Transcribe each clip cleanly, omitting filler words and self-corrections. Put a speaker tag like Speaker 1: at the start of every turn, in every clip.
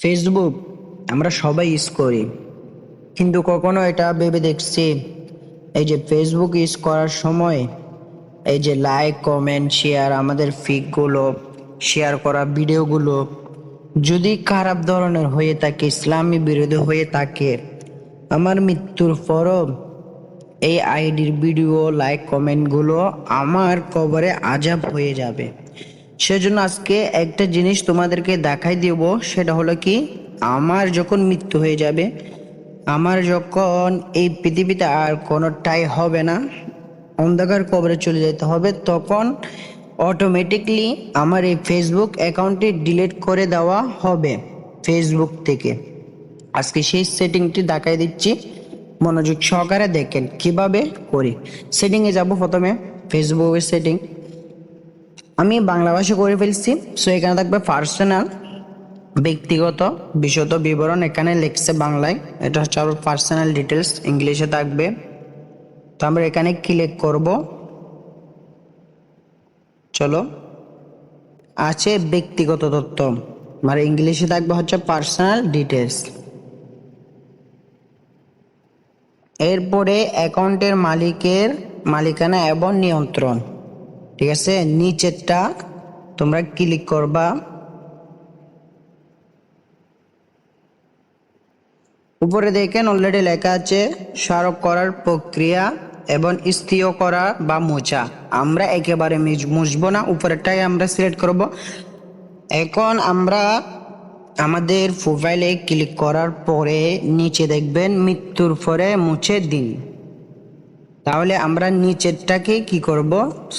Speaker 1: Facebook আমরা সবাই use করি, কিন্তু কখনো এটা ভেবে দেখছি এই যে ফেসবুক ইউজ করার সময় এই যে লাইক কমেন্ট শেয়ার আমাদের ফিডগুলো শেয়ার করা ভিডিওগুলো যদি খারাপ ধরনের হয়ে থাকে, ইসলামী বিরোধী হয়ে থাকে, আমার মৃত্যুর পরও এই আইডির ভিডিও লাইক কমেন্টগুলো আমার কবরে আজাব হয়ে যাবে। সেজন্য আজকে একটা জিনিস তোমাদেরকে দেখাই দিব, সেটা হলো কি, আমার যখন মৃত্যু হয়ে যাবে, আমার যখন এই পৃথিবীতে আর কোনোটাই হবে না, অন্ধকার কবরে চলে যেতে হবে, তখন অটোমেটিকলি আমার এই ফেসবুক অ্যাকাউন্টটি ডিলিট করে দেওয়া হবে ফেসবুক থেকে। আজকে সেই সেটিংটি দেখাই দিচ্ছি, মনোযোগ সহকারে দেখেন কিভাবে করি। সেটিংয়ে যাব, প্রথমে ফেসবুকের সেটিং আমি বাংলা ভাষা করে ফেলছি। সো এখানে থাকবে পার্সোনাল, ব্যক্তিগত বিশদ বিবরণ, এখানে লিখছে বাংলায়, এটা হচ্ছে আমার পার্সোনাল ডিটেলস, ইংলিশে থাকবে। তো আমরা এখানে ক্লিক করব। চলো, আছে ব্যক্তিগত তথ্য, মানে ইংলিশে থাকবে হচ্ছে পার্সোনাল ডিটেলস। এরপরে অ্যাকাউন্টের মালিকের মালিকানা এবং নিয়ন্ত্রণ, ঠিক আছে, নিচেরটা তোমরা ক্লিক করবা। উপরে দেখেন অলরেডি লেখা আছে স্মারক করার প্রক্রিয়া এবং স্থির করা বা মোছা। আমরা একেবারে মুছবো না, উপরেরটাই আমরা সিলেক্ট করব। এখন আমরা আমাদের প্রোফাইলে ক্লিক করার পরে নিচে দেখবেন মৃত্যুর পরে মুছে দিন। তাহলে আমরা নিচেরটাকে কি করব,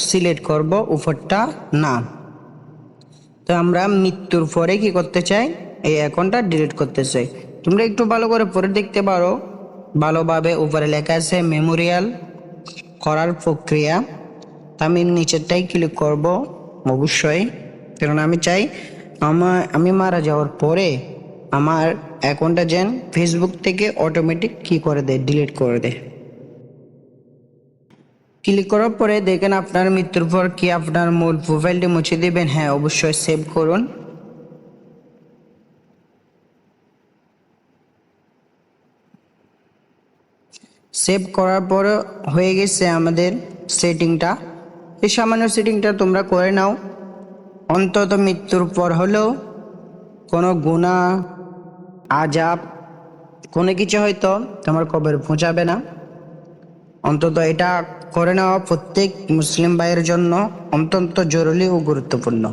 Speaker 1: সিলেক্ট করব, উপরটা না। তো আমরা মৃত্যুর পরে কি করতে চাই, এই অ্যাকাউন্টটা ডিলিট করতে চাই। তোমরা একটু ভালো করে পরে দেখতে পারো, ভালোভাবে উপরে লেখা আছে মেমোরিয়াল করার প্রক্রিয়া। তা আমি নিচেরটাই ক্লিক করব অবশ্যই, কারণ আমি চাই আমি মারা যাওয়ার পরে আমার অ্যাকাউন্টটা যেন ফেসবুক থেকে অটোমেটিক কি করে দেয়, ডিলিট করে দেয়। ক্লিক করার পরে দেখেন আপনার মৃত্যুর পর কি আপনার মূল প্রোফাইলটি মুছে দিবেন? হ্যাঁ, অবশ্যই সেভ করুন। সেভ করার পর হয়ে গেছে আমাদের সেটিংটা। এই সামান্য সেটিংটা তোমরা করে নাও, অন্তত মৃত্যুর পর হলেও কোনো গুনাহ আজাব কোনো কিছু হয়তো তোমার কবরে পৌঁছাবে না। অন্তত এটা করে নেওয়া প্রত্যেক মুসলিম ভাইয়ের জন্য অত্যন্ত জরুরি ও গুরুত্বপূর্ণ।